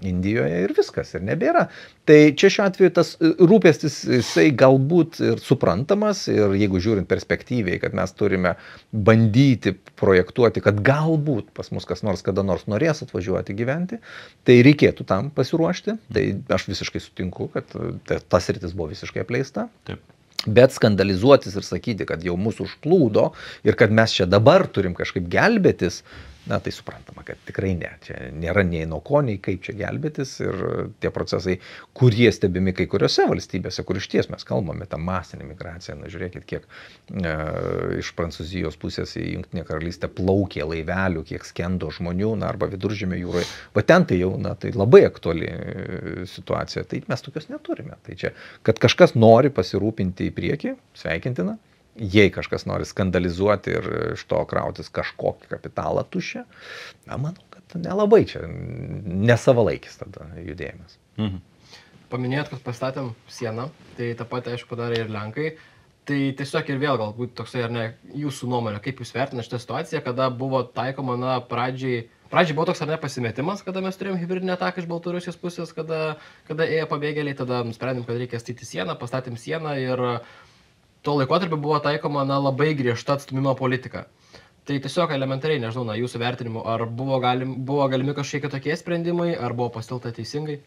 S3: Indijoje ir viskas, ir nebėra. Tai čia šiuo atveju tas rūpestis, jisai galbūt ir suprantamas, ir jeigu žiūrint perspektyviai, kad mes turime bandyti projektuoti, kad galbūt pas mus kas nors kada nors norės atvažiuoti gyventi, tai reikėtų tam pasiruošti. Tai aš visiškai sutinku, kad tas sritis buvo visiškai apleista.
S1: Taip.
S3: Bet skandalizuotis ir sakyti, kad jau mūsų užplūdo ir kad mes čia dabar turim kažkaip gelbėtis, tai suprantama, kad tikrai ne. Čia nėra nei nuo ko, nei kaip čia gelbėtis. Ir tie procesai, kurie stebimi kai kuriuose valstybėse, kur iš ties mes kalbame tą masinę migraciją. Žiūrėkit, kiek iš Prancūzijos pusės į Jungtinę karalystę plaukė laivelių, kiek skendo žmonių, arba Viduržemio jūroje. Va ten tai jau, tai labai aktuali situacija. Tai mes tokios neturime. Tai čia, kad kažkas nori pasirūpinti į priekį, sveikintina. Jei kažkas nori skandalizuoti ir iš to krautis kažkokį kapitalą tuščią, manau, kad nelabai čia nesavalaikis tada judėjimas.
S2: Paminėjot, kad pastatėm sieną, tai tą patį aišku padarė ir Lenkai. Tai tiesiog ir vėl galbūt toksai, ar ne, jūsų nuomonė, kaip jūs vertinate šitą situaciją, kada buvo taikoma, pradžiai buvo toks, ar ne, pasimetimas, kada mes turėjom hibridinę ataką iš Baltarusijos pusės, kada ėjo pabėgėliai, tada nusprendėm, kad reikia statyti sieną, pastatėm sieną ir tuo laikotarpiu buvo taikoma labai griežta atstumimo politika. Tai tiesiog elementariai, nežinau, jūsų vertinimu, ar buvo galimi kažkokie tokie sprendimai, ar buvo pasitelkta teisingai?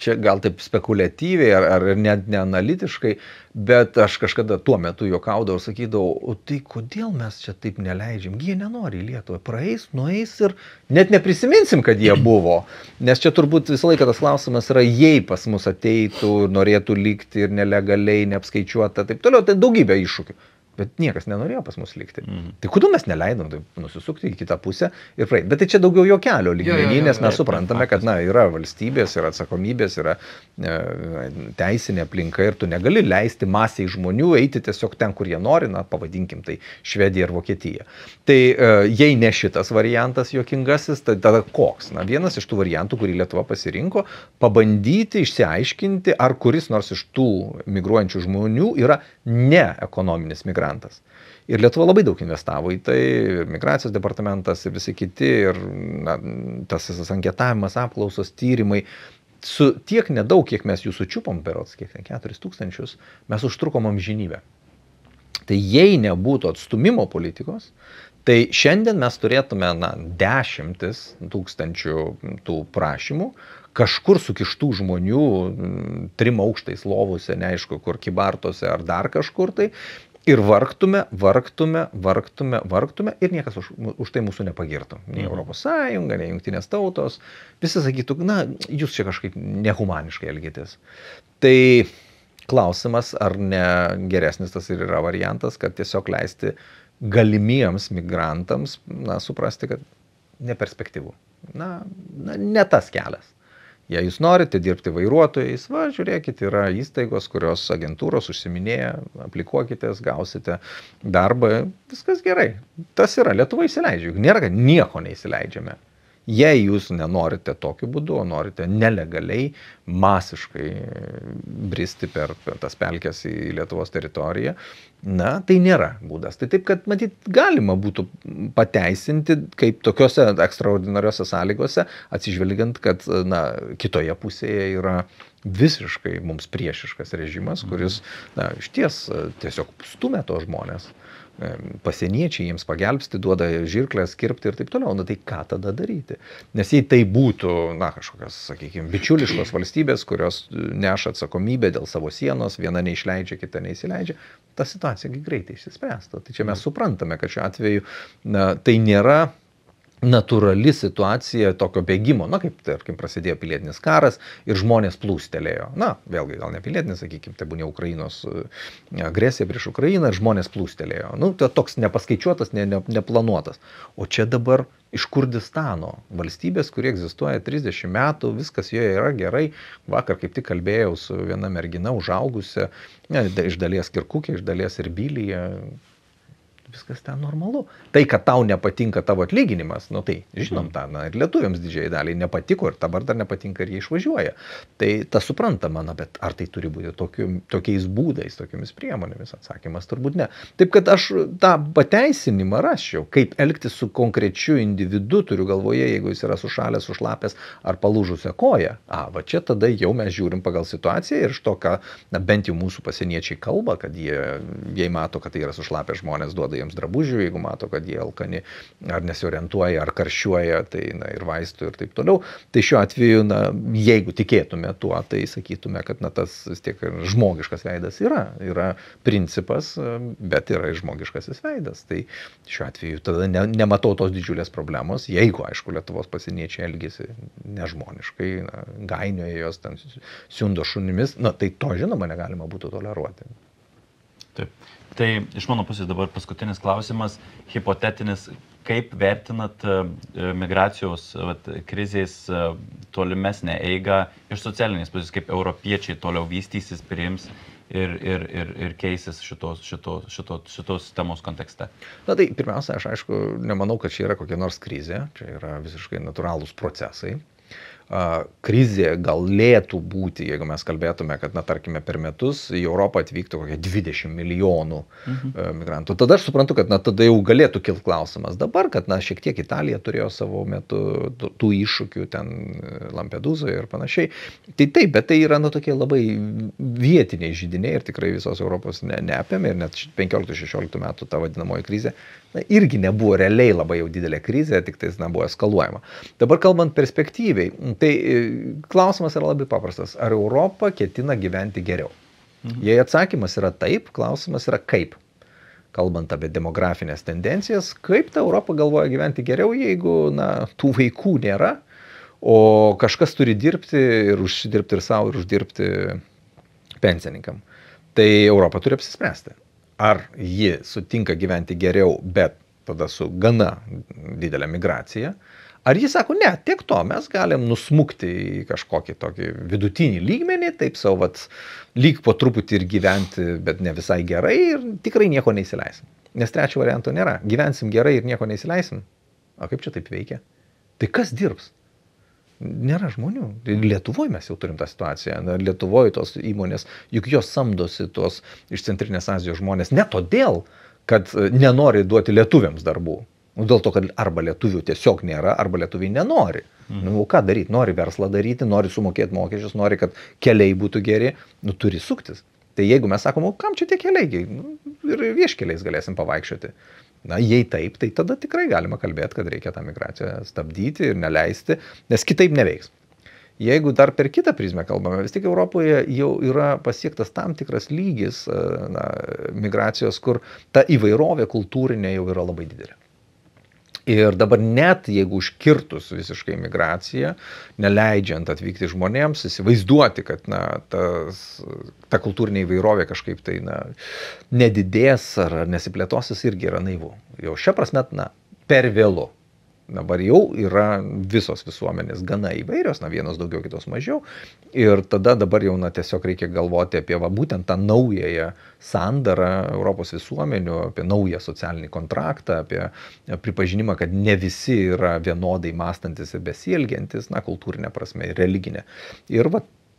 S3: Čia gal taip spekuliatyviai, ar net neanalitiškai, bet aš kažkada tuo metu juokaudavau ir sakydavau, o tai kodėl mes čia taip neleidžiam? Jie nenori į Lietuvą, praeis, nueis ir net neprisiminsim, kad jie buvo. Nes čia turbūt visą laiką tas klausimas yra, jei pas mus ateitų, norėtų likti ir nelegaliai, neapskaičiuota, taip toliau, tai daugybė iššūkių. Bet niekas nenorėjo pas mus likti. Tai kodėl mes neleidom nusisukti į kitą pusę ir praeiti? Bet tai čia daugiau juokelio lygmenį, nes mes suprantame, kad yra valstybės, yra atsakomybės, yra teisinė aplinka ir tu negali leisti masiai žmonių eiti tiesiog ten, kur jie nori, pavadinkim tai Švedija ir Vokietija. Tai jei ne šitas variantas juokingasis, tai tada koks? Vienas iš tų variantų, kurį Lietuva pasirinko, pabandyti išsiaiškinti, ar kuris nors iš tų migruojančių žmonių yra ne ekonominis migrantas. Ir Lietuva labai daug investavo į tai, ir migracijos departamentas, ir visi kiti, ir tas anketavimas, apklausos, tyrimai. Su tiek nedaug, kiek mes jų sučiupom, berods, kiek 4000, mes užtrukom amžinybę. Tai jei nebūtų atstūmimo politikos, tai šiandien mes turėtume 10 000 tų prašymų, kažkur sukištų žmonių, 3 aukštais lovose, neaišku, kur kybartose ar dar kažkur tai. Ir vargtume ir niekas už tai mūsų nepagirtų. Nei Europos Sąjunga, nei Jungtinės tautos. Visi sakytų, jūs čia kažkaip nehumaniškai elgėtės. Tai klausimas, ar ne geresnis tas ir yra variantas, kad tiesiog leisti galimiems migrantams, suprasti, kad neperspektyvu. Ne tas kelias. Jei jūs norite dirbti vairuotojais, va, žiūrėkit, yra įstaigos, kurios agentūros užsiminėja, aplikuokitės, gausite darbą, viskas gerai. Tas yra, Lietuva įsileidžia, juk nėra, kad nieko neįsileidžiame. Jei jūs nenorite tokiu būdu, o norite nelegaliai, masiškai bristi per tas pelkes į Lietuvos teritoriją, na, tai nėra būdas. Tai taip, kad, matyt, galima būtų pateisinti, kaip tokiuose ekstraordinariuose sąlygose, atsižvelgiant, kad, na, kitoje pusėje yra visiškai mums priešiškas režimas, kuris, na, išties tiesiog stumia to žmonės. Pasieniečiai jiems pagelbsti, duoda žirklės, kirpti ir taip toliau. Na tai ką tada daryti? Nes jei tai būtų, na, kažkokios, sakykime, bičiuliškos valstybės, kurios neša atsakomybę dėl savo sienos, viena neišleidžia, kita neįsileidžia, ta situacija greitai išsispręstų. Tai čia mes suprantame, kad šiuo atveju, na, tai nėra natūrali situacija tokio bėgimo, na, kaip, tarkim, prasidėjo pilietinis karas ir žmonės plūstelėjo. Na, vėlgi, gal ne pilietinis, sakykime, tai buvo Ukrainos agresija prieš Ukrainą ir žmonės plūstelėjo. Nu, tai toks nepaskaičiuotas, neplanuotas. O čia dabar iš Kurdistano valstybės, kurie egzistuoja 30 metų, viskas joje yra gerai. Vakar kaip tik kalbėjau su viena mergina užaugusia, iš dalies Kirkukė, iš dalies Erbilyje. Viskas ten normalu. Tai, kad tau nepatinka tavo atlyginimas, nu tai žinom tą, na, ir lietuviams didžiai daliai nepatiko ir dabar dar nepatinka ir jie išvažiuoja. Tai tas suprantama, na, bet ar tai turi būti tokiais būdais, tokiamis priemonėmis? Atsakymas turbūt ne. Taip, kad aš tą pateisinimą rasčiau, kaip elgtis su konkrečiu individu, turiu galvoje, jeigu jis yra sušalęs, sušlapęs ar palūžusią koją. Va čia tada jau mes žiūrim pagal situaciją ir iš to, ką, na, bent jau mūsų pasieniečiai kalba, kad jie mato, kad tai yra sušlapę žmonės, duoda jiems drabužių, jeigu mato, kad jie alkani ar nesiorientuoja, ar karščiuoja, tai, na, ir vaistų ir taip toliau. Tai šiuo atveju, na, jeigu tikėtume tuo, tai sakytume, kad, na, tas vis tiek žmogiškas veidas yra principas, bet yra ir žmogiškasis veidas. Tai šiuo atveju tada nematau tos didžiulės problemos, jeigu, aišku, Lietuvos pasieniečiai elgėsi nežmoniškai, na, gainioja jos ten siundo šunimis, na, tai to, žinoma, negalima būtų toleruoti.
S1: Taip. Tai iš mano pusės dabar paskutinis klausimas, hipotetinis, kaip vertinat migracijos krizės tolimesnę eigą iš socialinės pusės, kaip europiečiai toliau vystysis, priims ir keisis šitos temos kontekste?
S3: Na tai pirmiausia, aš aišku, nemanau, kad čia yra kokia nors krizė, čia yra visiškai natūralūs procesai. Krizė galėtų būti, jeigu mes kalbėtume, kad, na, tarkime, per metus į Europą atvyktų kokie 20 milijonų migrantų. Tada aš suprantu, kad, na, tada jau galėtų kilti klausimas. Dabar, kad, na, šiek tiek Italija turėjo savo metu tų iššūkių ten Lampedūzoje ir panašiai. Tai taip, bet tai yra, na, tokie labai vietiniai židiniai ir tikrai visos Europos neapėmė ir net 15-16 metų ta vadinamoji krizė, na, irgi nebuvo realiai labai jau didelė krizė, tik tais, na, buvo eskaluojama. Dabar kalbant perspektyviai, tai klausimas yra labai paprastas. Ar Europa ketina gyventi geriau? Jei atsakymas yra taip, klausimas yra kaip. Kalbant apie demografinės tendencijas, kaip ta Europa galvoja gyventi geriau, jeigu, na, tų vaikų nėra, o kažkas turi dirbti ir užsidirbti ir savo, ir uždirbti pensininkam. Tai Europa turi apsispręsti. Ar ji sutinka gyventi geriau, bet tada su gana didelė migracija, ar jis sako, ne, tiek to, mes galim nusmukti į kažkokį tokį vidutinį lygmenį, taip savo, vat, lyg po truputį ir gyventi, bet ne visai gerai ir tikrai nieko neįsileisim. Nes trečio varianto nėra. Gyvensim gerai ir nieko neįsileisim. O kaip čia taip veikia? Tai kas dirbs? Nėra žmonių. Lietuvoje mes jau turim tą situaciją. Lietuvoje tos įmonės, juk jos samdosi tos iš Centrinės Azijos žmonės ne todėl, kad nenori duoti lietuviams darbų. Dėl to, kad arba lietuvių tiesiog nėra, arba lietuviai nenori. Nu, ką daryti? Nori verslą daryti, nori sumokėti mokesčius, nori, kad keliai būtų geri, nu, turi suktis. Tai jeigu mes sakom, kam čia tie keliai, nu, ir vieškeliais galėsim pavaikščioti. Na, jei taip, tai tada tikrai galima kalbėti, kad reikia tą migraciją stabdyti ir neleisti, nes kitaip neveiks. Jeigu dar per kitą prizmę kalbame, vis tik Europoje jau yra pasiektas tam tikras lygis migracijos, kur ta įvairovė kultūrinė jau yra labai didelė. Ir dabar net jeigu užkirtus visiškai migraciją, neleidžiant atvykti žmonėms, įsivaizduoti, kad, na, ta kultūrinė įvairovė kažkaip tai, na, nedidės ar nesiplėtosis, irgi yra naivu. Jau šia prasme, na, per vėlu. Dabar jau yra visos visuomenės gana įvairios, vienos daugiau, kitos mažiau. Ir tada dabar jau tiesiog reikia galvoti apie būtent tą naująją sandarą Europos visuomenių, apie naują socialinį kontraktą, apie pripažinimą, kad ne visi yra vienodai mąstantis ir besielgiantis, kultūrinė prasme ir religinė. Ir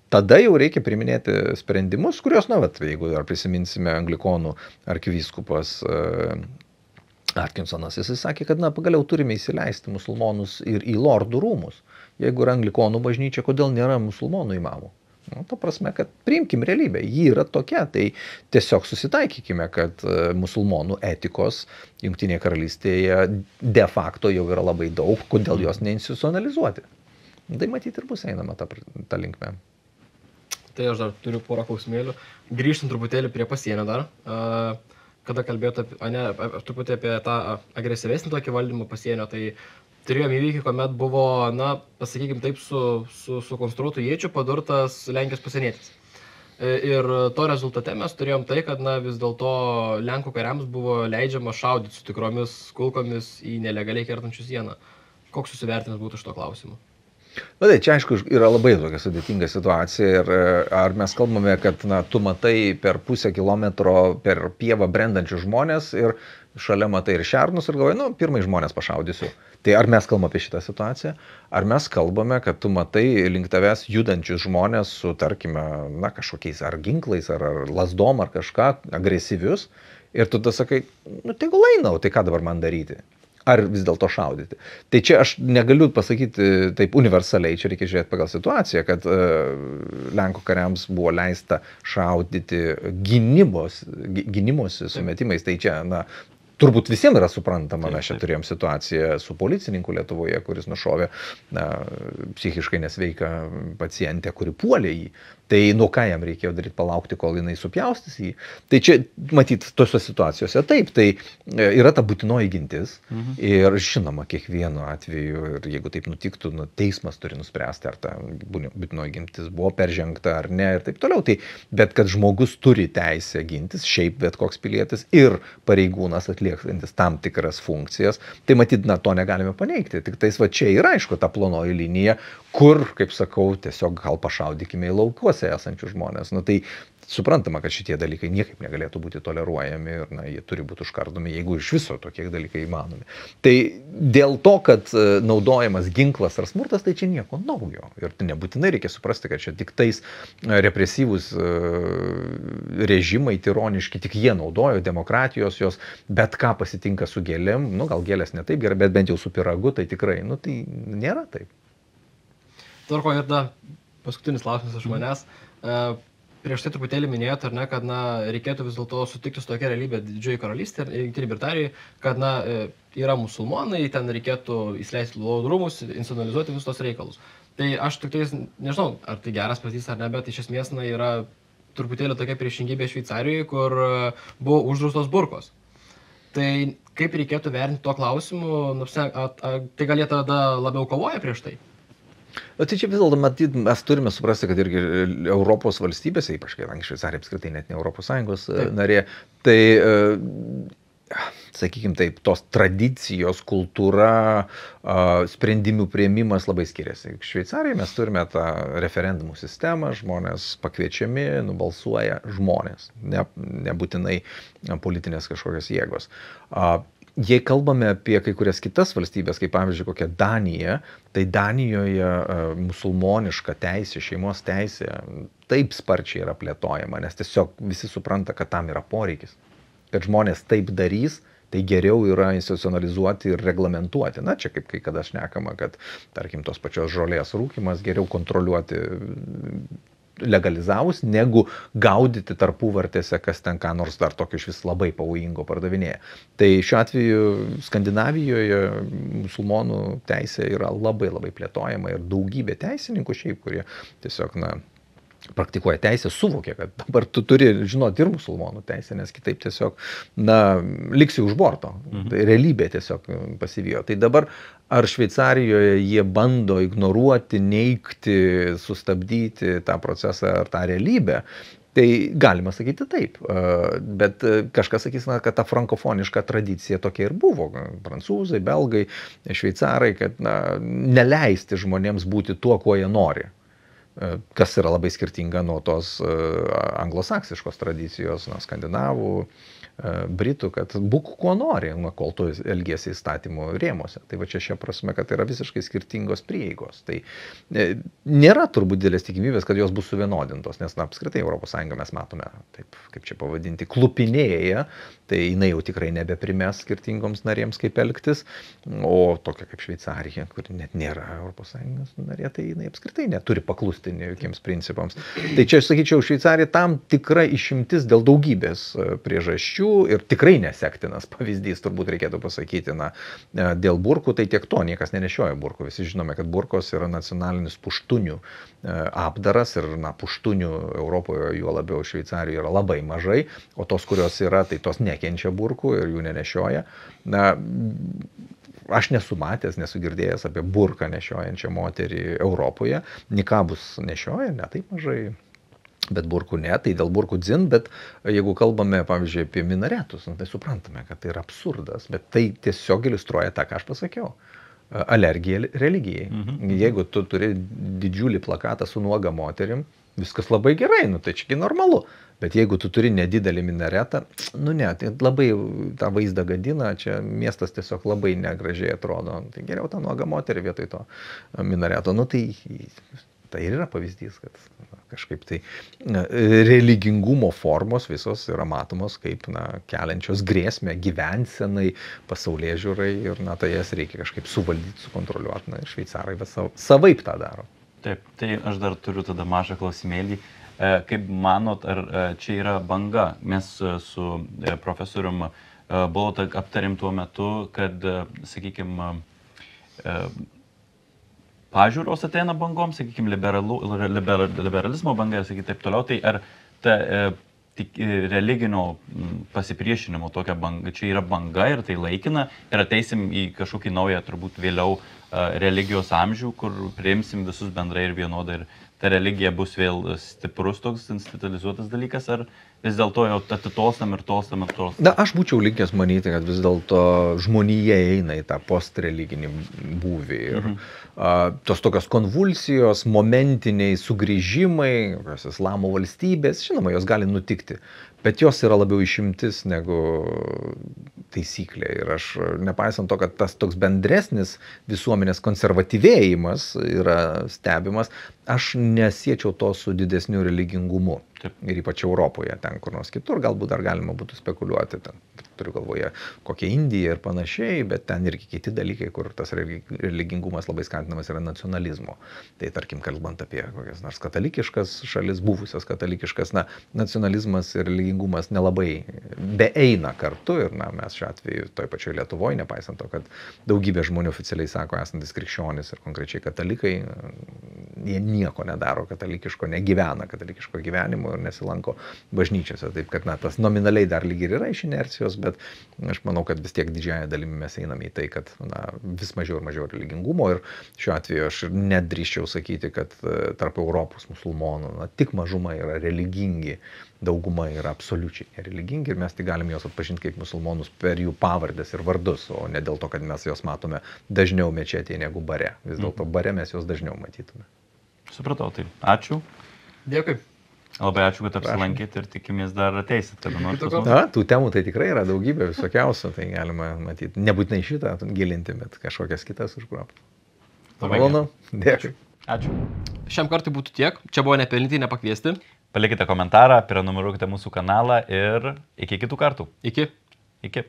S3: tada jau reikia priminėti sprendimus, kurios, jeigu dar prisiminsime anglikonų arkivyskupas Atkinsonas, jis sakė, kad pagaliau turime įsileisti musulmonus ir į lordų rūmus. Jeigu yra anglikonų bažnyčia, kodėl nėra musulmonų imamų? Ta prasme, kad priimkim realybę, ji yra tokia, tai tiesiog susitaikykime, kad musulmonų etikos Jungtinėje karalystėje de facto jau yra labai daug, kodėl jos neinstitucionalizuoti. Tai matyti ir bus einama tą linkmę.
S2: Tai aš dar turiu porą klausimėlių. Grįžtant truputėlį prie pasienio dar. Kada kalbėjote truputį apie tą agresyvesnį tokį valdymą pasienio, tai turėjome įvykį, kuomet buvo, pasakykime taip, su konstruotų iečių padurtas Lenkijos pasienietis. Ir to rezultate mes turėjom tai, kad vis dėlto Lenkų kariams buvo leidžiama šaudyti su tikromis kulkomis į nelegaliai kertančių sieną. Koks susivertinimas būtų šito klausimu?
S3: Tai čia aišku yra labai tokia sudėtinga situacija ir ar mes kalbame, kad tu matai per pusę kilometro per pievą brendančius žmonės ir šalia matai ir šernus ir galvoji, pirmai žmonės pašaudysiu. Tai ar mes kalbame apie šitą situaciją, ar mes kalbame, kad tu matai link tavęs judančius žmonės su, tarkime, kažkokiais ar ginklais, ar lasdom, ar kažką agresyvius ir tu tada sakai, tegul eina, tai ką dabar man daryti? Ar vis dėlto šaudyti. Tai čia aš negaliu pasakyti taip universaliai, čia reikia žiūrėti pagal situaciją, kad Lenkų kariams buvo leista šaudyti gynimosi sumetimais. Tai čia, turbūt visiems yra suprantama, mes čia turėjom situaciją su policininku Lietuvoje, kuris nušovė psichiškai nesveiką pacientę, kuri puolė jį. Tai nuo ką jam reikėjo daryti, palaukti, kol jinai supjaustys jį. Tai čia, matyt, tose situacijose taip, tai yra ta būtinoji gintis. Ir žinoma, kiekvienu atveju, ir jeigu taip nutiktų, teismas turi nuspręsti, ar ta būtinoji gintis buvo peržengta ar ne ir taip toliau. Tai, bet kad žmogus turi teisę gintis, šiaip bet koks pilietis ir pareigūnas atliekantis tam tikras funkcijas, tai matyt, to negalime paneigti. Tik tais čia yra, aišku, ta plonoji linija, kur, kaip sakau, tiesiog gal pašaudykime į laukuose esančių žmonės. Tai suprantama, kad šitie dalykai niekaip negalėtų būti toleruojami ir jie turi būti užkardomi, jeigu iš viso tokie dalykai įmanomi. Tai dėl to, kad naudojamas ginklas ar smurtas, tai čia nieko naujo. Ir tai nebūtinai reikia suprasti, kad čia tik tais represyvūs režimai, tironiški, tik jie naudojo demokratijos, jos bet ką pasitinka su gėlėm, gal gėlės ne taip gerai, bet bent jau su pyragu, tai tikrai, tai nėra taip.
S2: Tvarko, ir dar paskutinis klausimas iš manęs. Prieš tai truputėlį minėjot, ar ne, kad reikėtų vis dėlto sutikti su tokia realybė Didžioji karalystė ir Jungtinėje Britanijoje, kad yra musulmonai, ten reikėtų įsileisti lordų rūmus, institucionalizuoti visus tos reikalus. Tai aš tik nežinau, ar tai geras pavyzdys ar ne, bet iš esmės yra truputėlį tokia priešingybė Šveicarijoje, kur buvo uždraustos burkos. Tai kaip reikėtų vertinti tuo klausimu, tai gal jie tada labiau kovoja prieš tai?
S3: Tai čia vis dėlto matyt, mes turime suprasti, kad irgi Europos valstybėse, ypač kadangi Šveicarija apskritai net ne Europos Sąjungos narė, tai, sakykime taip, tos tradicijos, kultūra, sprendimų priėmimas labai skiriasi. Šveicarijoje mes turime tą referendumų sistemą, žmonės pakviečiami, nubalsuoja žmonės, nebūtinai politinės kažkokios jėgos. Jei kalbame apie kai kurias kitas valstybės, kaip pavyzdžiui kokia Danija, tai Danijoje musulmoniška teisė, šeimos teisė taip sparčiai yra plėtojama, nes tiesiog visi supranta, kad tam yra poreikis. Kad žmonės taip darys, tai geriau yra institucionalizuoti ir reglamentuoti. Čia kaip kai kada šnekama, kad, tarkim, tos pačios žolės rūkymas geriau kontroliuoti legalizavus, negu gaudyti tarpuvartėse, kas ten ką nors dar tokio iš vis labai pavojingo pardavinėja. Tai šiuo atveju Skandinavijoje musulmonų teisė yra labai labai plėtojama ir daugybė teisininkų šiaip, kurie tiesiog, praktikuoja teisę, suvokia, kad dabar tu turi žinoti ir musulmonų teisę, nes kitaip tiesiog, liksi už borto. Tai realybė tiesiog pasivijo. Tai dabar ar Šveicarijoje jie bando ignoruoti, neigti, sustabdyti tą procesą ar tą realybę, Tai galima sakyti taip, bet kažkas sakys, na, kad ta frankofoniška tradicija tokia ir buvo. Prancūzai, belgai, šveicarai, kad neleisti žmonėms būti tuo, kuo jie nori. Kas yra labai skirtinga nuo tos anglosaksiškos tradicijos, skandinavų, britų, kad būk kuo nori, kol tu elgiesi įstatymų rėmose. Tai va čia šia prasme, kad yra visiškai skirtingos prieigos. Tai nėra turbūt didelės tikimybės, kad jos bus suvienodintos, nes apskritai ES mes matome, taip, kaip čia pavadinti, klupinėja, tai jinai jau tikrai nebeprimes skirtingoms narėms kaip elgtis, o tokia kaip Šveicarija, kuri net nėra ES narė, tai jinai apskritai neturi paklusti jokiems principams. Tai čia, aš sakyčiau, Šveicarija tam tikra išimtis dėl daugybės priežasčių ir tikrai nesektinas pavyzdys, turbūt reikėtų pasakyti, dėl burkų, tai tiek to niekas nenešioja burkų. Visi žinome, kad burkos yra nacionalinis puštunių apdaras ir puštunių Europoje, juo labiau Šveicarijoje yra labai mažai, o tos, kurios yra, tai tos nekenčia burkų ir jų nenešioja. Aš nesu matęs, nesu girdėjęs apie burką nešiojančią moterį Europoje. Nikabus nešioja, ne taip mažai. Bet burkų ne, tai dėl burkų dzin, bet jeigu kalbame, pavyzdžiui, apie minaretus, tai suprantame, kad tai yra absurdas, bet tai tiesiog iliustruoja tą, ką aš pasakiau. Alergija religijai. Jeigu tu turi didžiulį plakatą su nuoga moterim, viskas labai gerai, tai čiagi normalu. Bet jeigu tu turi nedidelį minaretą, ne, tai labai tą vaizdą gadina, čia miestas tiesiog labai negražiai atrodo. Tai geriau tą nuogą moterį vietoj to minareto. Tai ir yra pavyzdys, kad kažkaip tai religingumo formos visos yra matomos kaip keliančios grėsmę gyvensenai, pasaulėžiūrai ir tai jas reikia kažkaip suvaldyti, sukontroliuoti. Ir šveicarai savaip tą daro.
S1: Taip, tai aš dar turiu tada mažą klausimėlį. Kaip manot, ar čia yra banga? Mes su profesorium Bolota aptarėm tuo metu, kad, sakykime, pažiūros ateina bangom, sakykime, liberalizmo banga, sakykime, taip toliau, tai ar ta religinio pasipriešinimo tokia banga, čia yra banga ir tai laikina, ir ateisim į kažkokį naują, turbūt vėliau, religijos amžių, kur priimsim visus bendrai ir vienodai, ir ta religija bus vėl stiprus toks institulizuotas dalykas, ar vis dėlto jau atitolstam ir tolstam.
S3: Aš būčiau linkęs manyti, kad vis dėlto žmonija eina į tą postreliginį būvį. Ir tos tokios konvulsijos, momentiniai sugrįžimai, islamo valstybės, žinoma, jos gali nutikti, bet jos yra labiau išimtis negu taisyklė. Ir aš, nepaisant to, kad tas toks bendresnis visuomenės konservatyvėjimas yra stebimas, aš nesiečiau to su didesniu religingumu. Ir ypač Europoje, ten kur nors kitur, galbūt dar galima būtų spekuliuoti, ten, turiu galvoje, kokia Indija ir panašiai, bet ten irgi kiti dalykai, kur tas religingumas labai skatinamas yra nacionalizmo. Tai tarkim, kalbant apie kokias nors katalikiškas šalis, buvusias katalikiškas, nacionalizmas ir religingumas nelabai beeina kartu ir mes šiuo atveju toj pačioj Lietuvoje, nepaisant to, kad daugybė žmonių oficialiai sako esantis krikščionis ir konkrečiai katalikai, jie nieko nedaro katalikiško, negyvena katalikiško gyvenimo ir nesilanko bažnyčiose. Taip, kad tas nominaliai dar lyg ir yra iš inercijos, bet aš manau, kad vis tiek didžiąją dalimi mes einame į tai, kad vis mažiau ir mažiau religingumo ir šiuo atveju aš nedrįsčiau sakyti, kad tarp Europos musulmonų tik mažuma yra religingi, dauguma yra absoliučiai nereligingi ir mes tik galim juos atpažinti kaip musulmonus per jų pavardės ir vardus, o ne dėl to, kad mes juos matome dažniau mečetėje negu bare. Vis dėlto bare mes juos dažniau matytume.
S1: Supratau, tai ačiū.
S2: Dėkui.
S1: Labai ačiū, kad apsilankėte ir tikimės dar ateisit.
S3: Tų temų tai tikrai yra daugybė visokiausių, tai galima matyti. Nebūtinai šitą gilinti, bet kažkokias kitas užgrobti. Malonu. Dėkui.
S1: Ačiū.
S2: Šiam kartui būtų tiek. Čia buvo Nepelnytai nepakviesti.
S1: Palikite komentarą, prenumeruokite mūsų kanalą ir iki kitų kartų.
S2: Iki.
S1: Iki.